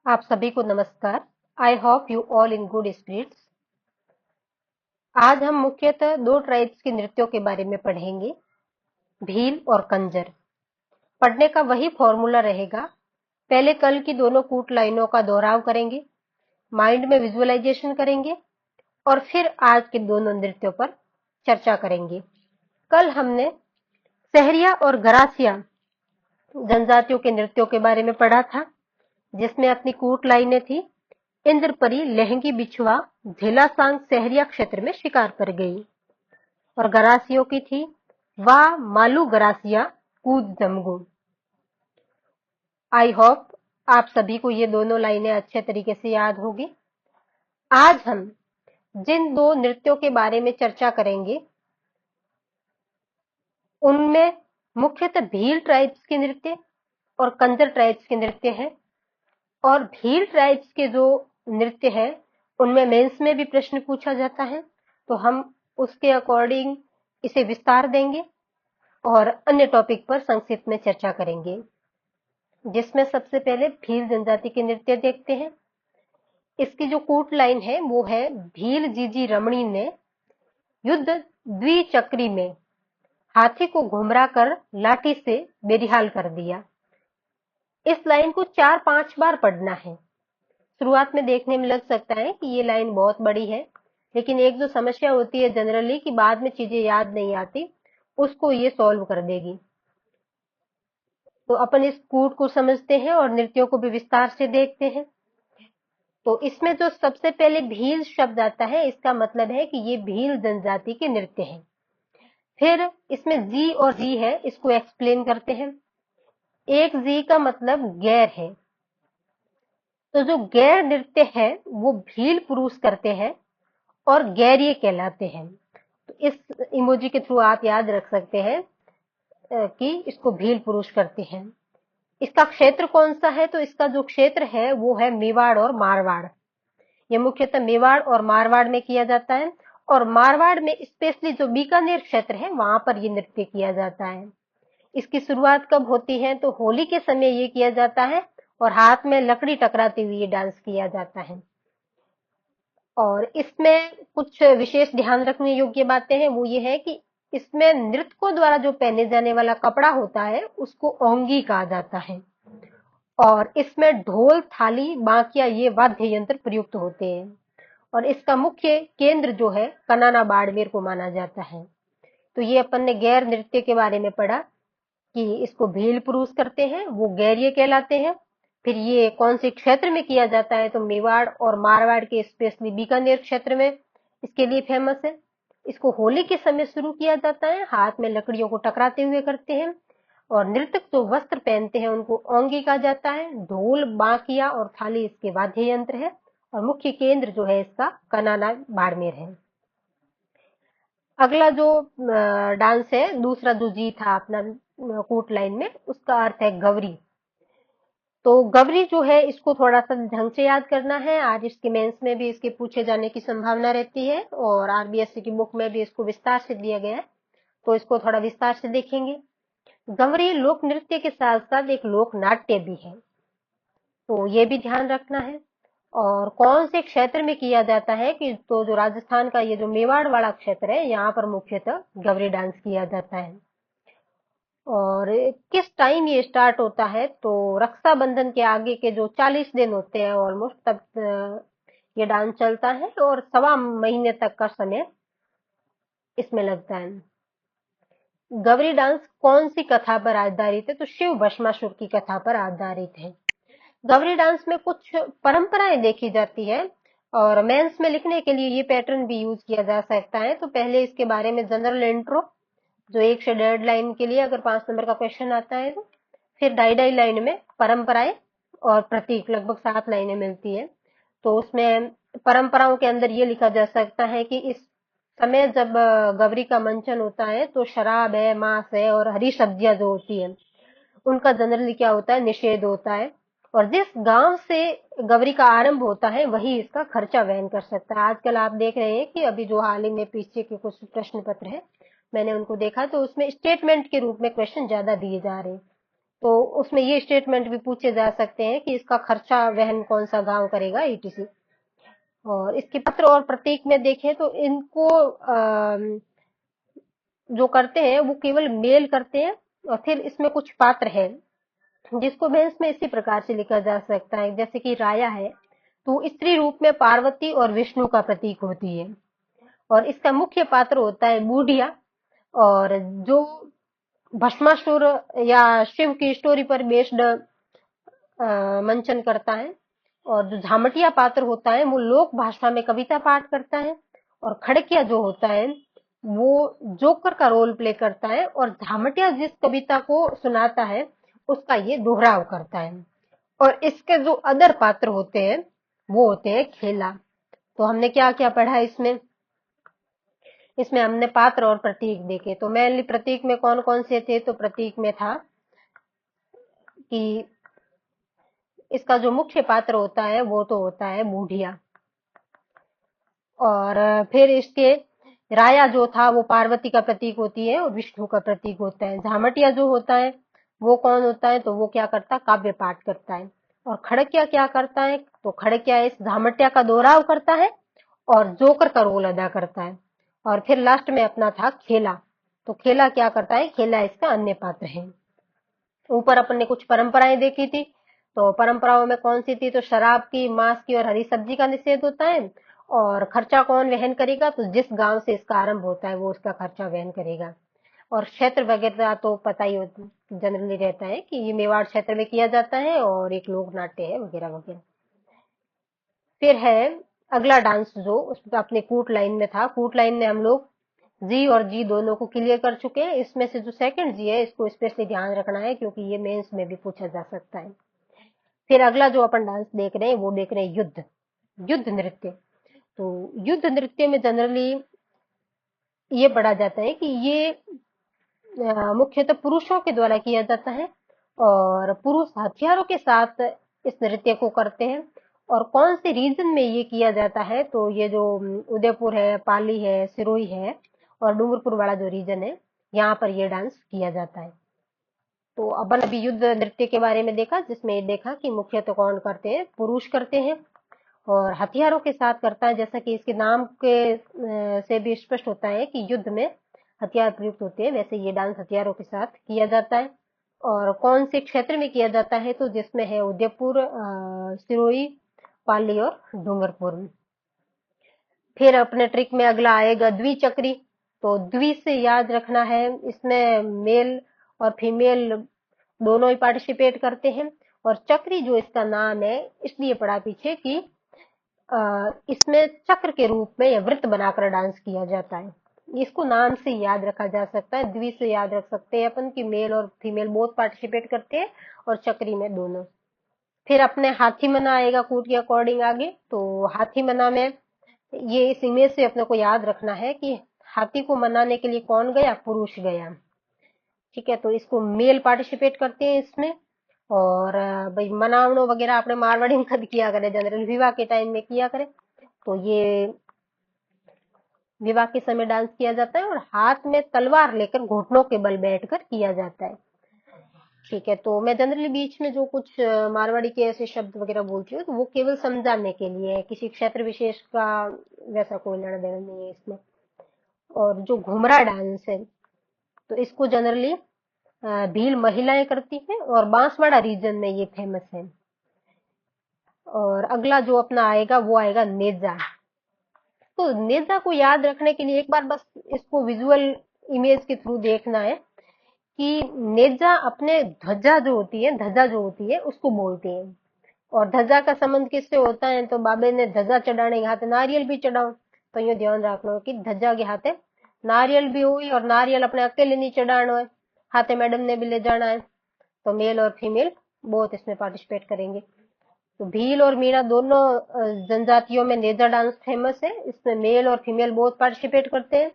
आप सभी को नमस्कार। I hope you all in good spirits. आज हम मुख्यतः दो ट्राइब्स के नृत्यों के बारे में पढ़ेंगे, भील और कंजर। पढ़ने का वही फॉर्मूला रहेगा। पहले कल की दोनों कूट लाइनों का दोहराव करेंगे, माइंड में विजुअलाइजेशन करेंगे और फिर आज के दोनों नृत्यों पर चर्चा करेंगे। कल हमने सहरिया और गरासिया जनजातियों के नृत्यों के बारे में पढ़ा था, जिसमें अपनी कूट लाइनें थी। इंद्रपरी लहंगी बिछुआ झेलासांग सहरिया क्षेत्र में शिकार पर गई और गरासियों की थी वाह मालू गरासिया कूद जमगू। आई होप आप सभी को ये दोनों लाइनें अच्छे तरीके से याद होगी। आज हम जिन दो नृत्यों के बारे में चर्चा करेंगे उनमें मुख्यतः भील ट्राइब्स के नृत्य और कंजर ट्राइब्स के नृत्य हैं। और भील ट्राइब्स के जो नृत्य है उनमें मेंस में भी प्रश्न पूछा जाता है, तो हम उसके अकॉर्डिंग इसे विस्तार देंगे और अन्य टॉपिक पर संक्षिप्त में चर्चा करेंगे, जिसमें सबसे पहले भील जनजाति के नृत्य देखते हैं। इसकी जो कूट लाइन है वो है, भील जीजी रमणी ने युद्ध द्विचक्री में हाथी को घुमरा कर लाठी से बेरिहाल कर दिया। इस लाइन को 4-5 बार पढ़ना है। शुरुआत में देखने में लग सकता है कि ये लाइन बहुत बड़ी है, लेकिन एक जो समस्या होती है जनरली कि बाद में चीजें याद नहीं आती, उसको ये सॉल्व कर देगी। तो अपन इस कूट को समझते हैं और नृत्यों को भी विस्तार से देखते हैं। तो इसमें जो सबसे पहले भील शब्द आता है, इसका मतलब है कि ये भील जनजाति के नृत्य हैं। फिर इसमें जी और जी है, इसको एक्सप्लेन करते हैं। एक जी का मतलब गैर है, तो जो गैर नृत्य है वो भील पुरुष करते हैं और गैरिये कहलाते हैं। तो इस इमोजी के थ्रू आप याद रख सकते हैं कि इसको भील पुरुष करते हैं। इसका क्षेत्र कौन सा है, तो इसका जो क्षेत्र है वो है मेवाड़ और मारवाड़। ये मुख्यतः मेवाड़ और मारवाड़ में किया जाता है, और मारवाड़ में स्पेशली जो बीकानेर क्षेत्र है वहां पर ये नृत्य किया जाता है। इसकी शुरुआत कब होती है, तो होली के समय ये किया जाता है और हाथ में लकड़ी टकराते हुए ये डांस किया जाता है। और इसमें कुछ विशेष ध्यान रखने योग्य बातें हैं, वो ये है कि इसमें नृतकों द्वारा जो पहने जाने वाला कपड़ा होता है उसको ओंगी कहा जाता है, और इसमें ढोल थाली बांकिया ये वाद्य यंत्र प्रयुक्त होते हैं। और इसका मुख्य केंद्र जो है कनाना बाड़मेर को माना जाता है। तो ये अपन ने गैर नृत्य के बारे में पढ़ा कि इसको भील पुरुष करते हैं, वो गैरिये कहलाते हैं। फिर ये कौन से क्षेत्र में किया जाता है, तो मेवाड़ और मारवाड़ के स्पेशली बीकानेर क्षेत्र में इसके लिए फेमस है। इसको होली के समय शुरू किया जाता है, हाथ में लकड़ियों को टकराते हुए करते हैं। और नृतक जो वस्त्र पहनते हैं उनको ओंगी कहा जाता है। ढोल बांकिया और थाली इसके वाद्य यंत्र है, और मुख्य केंद्र जो है इसका कनाना बाड़मेर है। अगला जो डांस है, दूसरा जो जी था अपना कूट लाइन में, उसका अर्थ है गवरी। तो गवरी जो है इसको थोड़ा सा ढंग से याद करना है, आज इसके मेंस में भी इसके पूछे जाने की संभावना रहती है और आरबीएससी की बुक में भी इसको विस्तार से दिया गया है, तो इसको थोड़ा विस्तार से देखेंगे। गवरी लोक नृत्य के साथ साथ एक लोक नाट्य भी है, तो ये भी ध्यान रखना है। और कौन से क्षेत्र में किया जाता है कि, तो जो राजस्थान का ये जो मेवाड़ वाला क्षेत्र है यहाँ पर मुख्यतः गवरी डांस किया जाता है। और किस टाइम ये स्टार्ट होता है, तो रक्षाबंधन के आगे के जो 40 दिन होते हैं ऑलमोस्ट, तब ये डांस चलता है और 1.25 महीने तक का समय इसमें लगता है। गवरी डांस कौन सी कथा पर आधारित है, तो शिव भस्मासुर की कथा पर आधारित है। गवरी डांस में कुछ परंपराएं देखी जाती है, और मेंस में लिखने के लिए ये पैटर्न भी यूज किया जा सकता है। तो पहले इसके बारे में जनरल इंट्रो, जो 1 से 1.5 लाइन के लिए अगर 5 नंबर का क्वेश्चन आता है, तो फिर 2.5 लाइन में परंपराएं और प्रतीक, लगभग 7 लाइनें मिलती है। तो उसमें परंपराओं के अंदर ये लिखा जा सकता है कि इस समय जब गवरी का मंचन होता है तो शराब है, मांस है और हरी सब्जियां जो होती है उनका जनरली क्या होता है, निषेध होता है। और जिस गांव से गवरी का आरंभ होता है वही इसका खर्चा वहन कर सकता है। आजकल आप देख रहे हैं कि अभी जो हाल ही में पीछे के कुछ प्रश्न पत्र है, मैंने उनको देखा तो उसमें स्टेटमेंट के रूप में क्वेश्चन ज्यादा दिए जा रहे हैं तो उसमें ये स्टेटमेंट भी पूछे जा सकते हैं कि इसका खर्चा वहन कौन सा गांव करेगा, ईटीसी। और इसके पत्र और प्रतीक में देखें तो इनको जो करते हैं वो केवल मेल करते हैं। और फिर इसमें कुछ पात्र है जिसको बेंस में इसी प्रकार से लिखा जा सकता है, जैसे कि राया है तो स्त्री रूप में पार्वती और विष्णु का प्रतीक होती है। और इसका मुख्य पात्र होता है बूढ़िया, और जो भस्मासुर या शिव की स्टोरी पर बेस्ड मंचन करता है। और जो झामटिया पात्र होता है वो लोक भाषा में कविता पाठ करता है। और खड़किया जो होता है वो जोकर का रोल प्ले करता है, और झामटिया जिस कविता को सुनाता है उसका ये दोहराव करता है। और इसके जो अदर पात्र होते हैं वो होते हैं खेला। तो हमने क्या क्या पढ़ा इसमें? इसमें हमने पात्र और प्रतीक देखे। तो मेनली प्रतीक में कौन कौन से थे? तो प्रतीक में था कि इसका जो मुख्य पात्र होता है वो तो होता है बूढ़िया। और फिर इसके राया जो था वो पार्वती का प्रतीक होती है और विष्णु का प्रतीक होता है। झामटिया जो होता है वो कौन होता है? तो वो क्या करता है? काव्य पाठ करता है। और खड़किया क्या करता है? तो खड़किया इस झामटिया का दोहराव करता है और जोकर का रोल अदा करता है। और फिर लास्ट में अपना था खेला। तो खेला क्या करता है? खेला इसका अन्य पात्र है। ऊपर अपन ने कुछ परंपराएं देखी थी। तो परंपराओं में कौन सी थी? तो शराब की, मांस की और हरी सब्जी का निषेध होता है। और खर्चा कौन वहन करेगा? तो जिस गांव से इसका आरंभ होता है वो उसका खर्चा वहन करेगा। और क्षेत्र वगैरह तो पता ही जनरली रहता है कि ये मेवाड़ क्षेत्र में किया जाता है और एक लोक नाट्य है वगैरह वगैरह। फिर है अगला डांस जो अपने कूट लाइन में था। कूट लाइन में हम लोग जी और जी दोनों को क्लियर कर चुके हैं। इसमें से जो सेकंड जी है इसको स्पेशली ध्यान रखना है क्योंकि ये मेंस में भी पूछा जा सकता है। फिर अगला जो अपन डांस देख रहे हैं वो देख रहे हैं युद्ध, युद्ध नृत्य। तो युद्ध नृत्य में जनरली ये पढ़ा जाता है कि ये मुख्यतः पुरुषों के द्वारा किया जाता है और पुरुष हथियारों के साथ इस नृत्य को करते हैं। और कौन से रीजन में ये किया जाता है? तो ये जो उदयपुर है, पाली है, सिरोही है और डूंगरपुर वाला जो रीजन है यहाँ पर ये डांस किया जाता है। तो अपन अभी युद्ध नृत्य के बारे में देखा जिसमें ये देखा कि मुख्यतः कौन करते हैं? पुरुष करते हैं और हथियारों के साथ करता है। जैसा कि इसके नाम के से भी स्पष्ट होता है कि युद्ध में हथियार प्रयुक्त होते हैं, वैसे ये डांस हथियारों के साथ किया जाता है। और कौन से क्षेत्र में किया जाता है? तो जिसमें है उदयपुर, सिरोही, पाली और डूंगरपुर। फिर अपने ट्रिक में अगला आएगा द्विचक्री। तो द्वि से याद रखना है, इसमें मेल और फीमेल दोनों ही पार्टिसिपेट करते हैं। और चक्री जो इसका नाम है इसलिए पड़ा पीछे कि इसमें चक्र के रूप में या वृत्त बनाकर डांस किया जाता है। इसको नाम से याद रखा जा सकता है। द्वि से याद रख सकते हैं अपन कि मेल और फीमेल बोथ पार्टिसिपेट करते हैं और चक्री में दोनों। फिर अपने हाथी मना आएगा कूट के अकॉर्डिंग आगे। तो हाथी मना में ये इस इमेज से अपने को याद रखना है कि हाथी को मनाने के लिए कौन गया? पुरुष गया। ठीक है, तो इसको मेल पार्टिसिपेट करते हैं इसमें। और भाई मनावनो वगैरह आपने मारवाड़ी में कद किया करे, जनरल विवाह के टाइम में किया करे। तो ये विवाह के समय डांस किया जाता है और हाथ में तलवार लेकर घुटनों के बल बैठकर किया जाता है। ठीक है, तो मैं जनरली बीच में जो कुछ मारवाड़ी के ऐसे शब्द वगैरह बोलती हूँ तो वो केवल समझाने के लिए है, किसी क्षेत्र विशेष का वैसा कोई लेना देना नहीं है इसमें। और जो घुमरा डांस है तो इसको जनरली भील महिलाएं करती हैं और बांसवाड़ा रीजन में ये फेमस है। और अगला जो अपना आएगा वो आएगा नेजा। तो नेजा को याद रखने के लिए एक बार बस इसको विजुअल इमेज के थ्रू देखना है कि नेजा अपने ध्वजा जो होती है उसको बोलती है। और ध्वजा का संबंध किससे होता है? तो बाबे ने ध्वजा चढ़ाने के हाथे नारियल भी चढ़ाओ। तो ये ध्यान रखना कि ध्वजा के हाथे नारियल भी हुई और नारियल अपने अकेले नहीं चढ़ाना है, हाथे मैडम ने भी ले जाना है। तो मेल और फीमेल बोथ इसमें पार्टिसिपेट करेंगे। तो भील और मीणा दोनों जनजातियों में नेजा डांस फेमस है। इसमें मेल और फीमेल बोथ पार्टिसिपेट करते हैं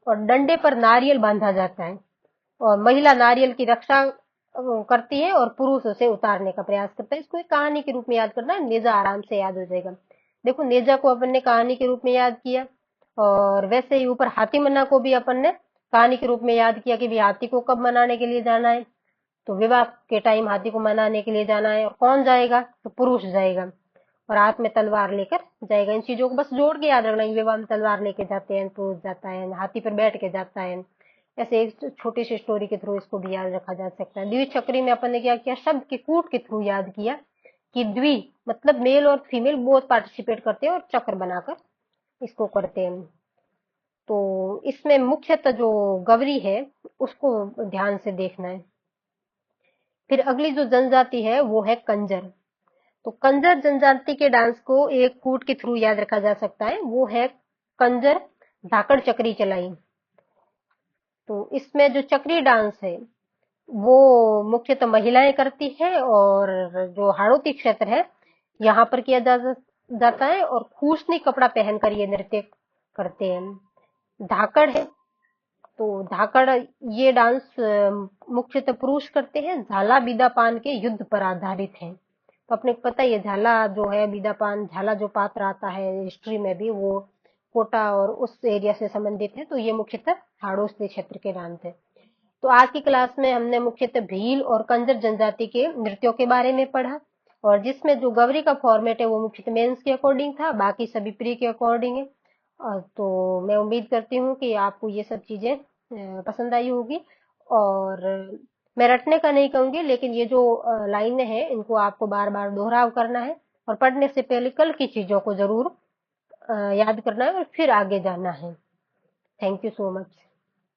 और डंडे पर नारियल बांधा जाता है और महिला नारियल की रक्षा करती है और पुरुष उसे उतारने का प्रयास करता है। इसको एक कहानी के रूप में याद करना है, नेजा आराम से याद हो जाएगा। देखो नेजा को अपन ने कहानी के रूप में याद किया और वैसे ही ऊपर हाथी मना को भी अपन ने कहानी के रूप में याद किया कि भी हाथी को कब मनाने के लिए जाना है। तो विवाह के टाइम हाथी को मनाने के लिए जाना है, और कौन जाएगा? तो पुरुष जाएगा और हाथ में तलवार लेकर जाएगा। इन चीजों को बस जोड़ के याद रखना, विवाह में तलवार लेके जाते हैं, पुरुष जाता है, हाथी पर बैठ के जाता है। ऐसे एक छोटी सी स्टोरी के थ्रू इसको भी याद रखा जा सकता है। द्विचक्री में अपन ने क्या किया? शब्द के कूट के थ्रू याद किया कि द्वि मतलब मेल और फीमेल बोथ पार्टिसिपेट करते हैं और चक्र बनाकर इसको करते हैं। तो इसमें मुख्यतः जो गवरी है उसको ध्यान से देखना है। फिर अगली जो जनजाति है वो है कंजर। तो कंजर जनजाति के डांस को एक कूट के थ्रू याद रखा जा सकता है, वो है कंजर धाकड़ चक्री चलाई। तो इसमें जो चक्री डांस है वो मुख्यतः महिलाएं करती है, और जो हाड़ौती क्षेत्र है यहाँ पर किया जाता है, और खूसनी कपड़ा पहनकर ये नृत्य करते हैं। धाकड़ है, तो धाकड़ ये डांस मुख्यतः पुरुष करते हैं। झाला बीदा पान के युद्ध पर आधारित है। तो अपने को पता ही है, झाला जो है बीदा पान, झाला जो पात्र आता है हिस्ट्री में भी, वो कोटा और उस एरिया से संबंधित है। तो ये मुख्यतः हाड़ौती क्षेत्र के डांस है। तो आज की क्लास में हमने मुख्यतः भील और कंजर जनजाति के नृत्यों के बारे में पढ़ा, और जिसमें जो गवरी का फॉर्मेट है वो मुख्यतः मेंस के अकॉर्डिंग था, बाकी सभी प्री के अकॉर्डिंग है। तो मैं उम्मीद करती हूँ कि आपको ये सब चीजें पसंद आई होगी। और मैं रटने का नहीं कहूंगी, लेकिन ये जो लाइनें हैं इनको आपको बार बार दोहराव करना है, और पढ़ने से पहले कल की चीजों को जरूर याद करना है और फिर आगे जाना है। Thank you so much.